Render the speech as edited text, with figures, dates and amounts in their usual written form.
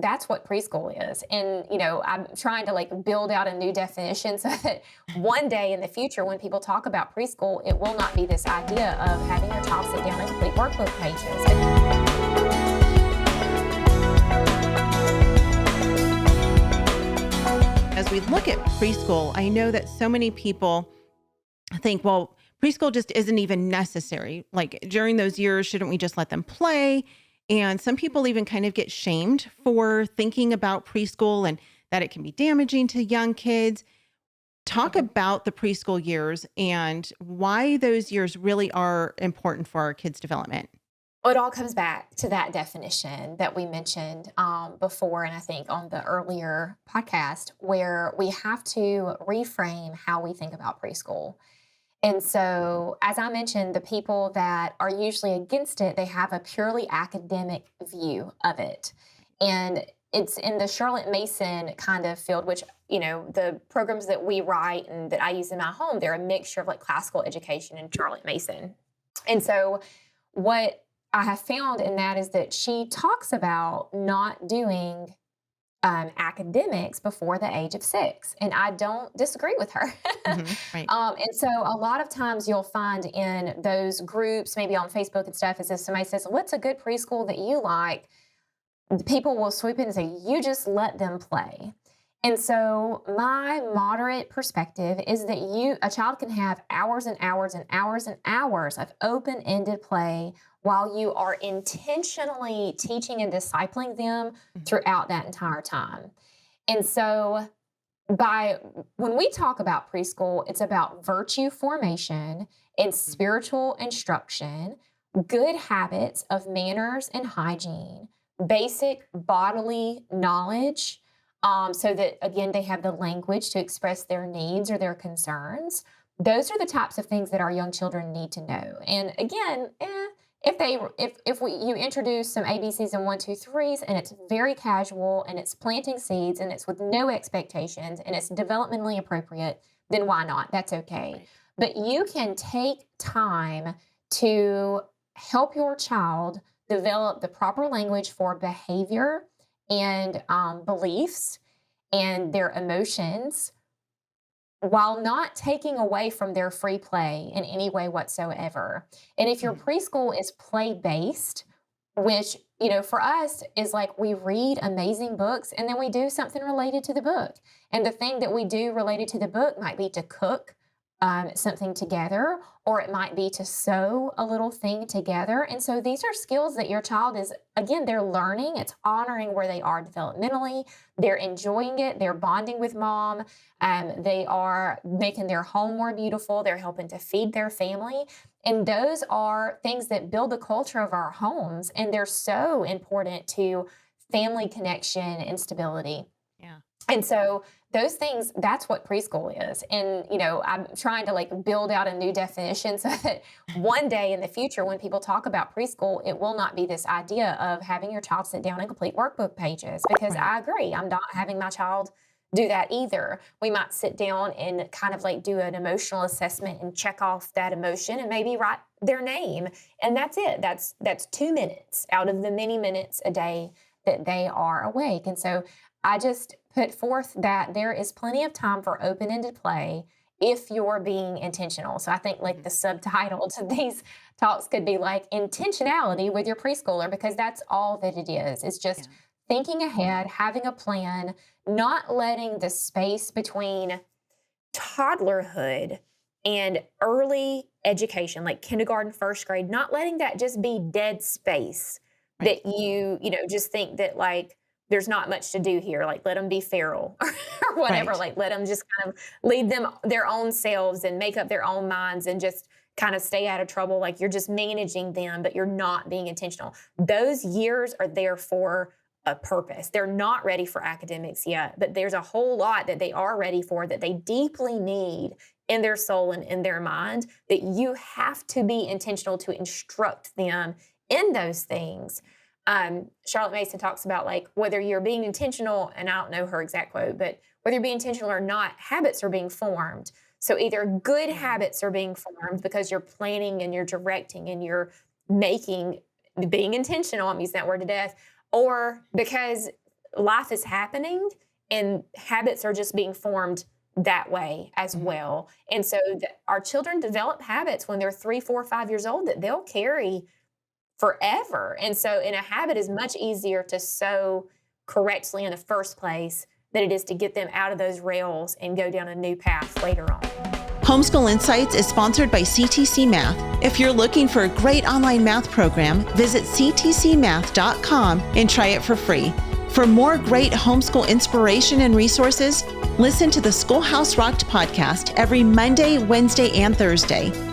that's what preschool is. And, I'm trying to like build out a new definition so that one day in the future, when people talk about preschool, it will not be this idea of having your child sit down and complete workbook pages. As we look at preschool, I know that so many people think, well, preschool just isn't even necessary. Like during those years, shouldn't we just let them play? And some people even kind of get shamed for thinking about preschool and that it can be damaging to young kids. Talk Mhm. about the preschool years and why those years really are important for our kids' development. Well, it all comes back to that definition that we mentioned before, and I think on the earlier podcast, where we have to reframe how we think about preschool. And so, as I mentioned, the people that are usually against it, they have a purely academic view of it. And it's in the Charlotte Mason kind of field, which, the programs that we write and that I use in my home, they're a mixture of like classical education and Charlotte Mason. And so, what I have found in that is that she talks about not doing academics before the age of 6, and I don't disagree with her. Right. And so a lot of times you'll find in those groups, maybe on Facebook and stuff, is if somebody says, "What's a good preschool that you like?" People will swoop in and say, "You just let them play." And so my moderate perspective is that a child can have hours and hours and hours and hours of open-ended play while you are intentionally teaching and discipling them Mhm. throughout that entire time. And so by when we talk about preschool, it's about virtue formation and Mhm. spiritual instruction, good habits of manners and hygiene, basic bodily knowledge, so that again they have the language to express their needs or their concerns. Those are the types of things that our young children need to know. And again, if you introduce some ABCs and one, two, threes, and it's very casual and it's planting seeds and it's with no expectations and it's developmentally appropriate, then why not? That's okay. Right. But you can take time to help your child develop the proper language for behavior and beliefs and their emotions while not taking away from their free play in any way whatsoever. And if your Mhm. preschool is play based, which, for us is like we read amazing books and then we do something related to the book. And the thing that we do related to the book might be to cook something together, or it might be to sew a little thing together. And so these are skills that your child is, again, they're learning. It's honoring where they are developmentally. They're enjoying it. They're bonding with mom. They are making their home more beautiful. They're helping to feed their family. And those are things that build the culture of our homes. And they're so important to family connection and stability. Yeah. And so those things, that's what preschool is. And, I'm trying to like build out a new definition so that one day in the future, when people talk about preschool, it will not be this idea of having your child sit down and complete workbook pages. Because Right. I agree, I'm not having my child do that either. We might sit down and kind of like do an emotional assessment and check off that emotion and maybe write their name. And that's it. That's 2 minutes out of the many minutes a day that they are awake. And so I just put forth that there is plenty of time for open ended play if you're being intentional. So I think like Mhm. the subtitle to these talks could be like intentionality with your preschooler, because that's all that it is. It's just Yeah. thinking ahead, having a plan, not letting the space between toddlerhood and early education, like kindergarten, first grade, not letting that just be dead space Right. that just think that like there's not much to do here. Like let them be feral or whatever. Right. Like let them just kind of lead them their own selves and make up their own minds and just kind of stay out of trouble. Like you're just managing them, but you're not being intentional. Those years are there for a purpose. They're not ready for academics yet, but there's a whole lot that they are ready for that they deeply need in their soul and in their mind, that you have to be intentional to instruct them in those things. Charlotte Mason talks about like whether you're being intentional, and I don't know her exact quote, but whether you're being intentional or not, habits are being formed. So either good Yeah. habits are being formed because you're planning and you're directing and you're being intentional. I'm using that word to death, or because life is happening and habits are just being formed that way as well. And so our children develop habits when they're 3, 4, 5 years old that they'll carry forever. And so, and a habit is much easier to sow correctly in the first place than it is to get them out of those rails and go down a new path later on. Homeschool Insights is sponsored by CTC Math. If you're looking for a great online math program, visit ctcmath.com and try it for free. For more great homeschool inspiration and resources, listen to the Schoolhouse Rocked podcast every Monday, Wednesday, and Thursday.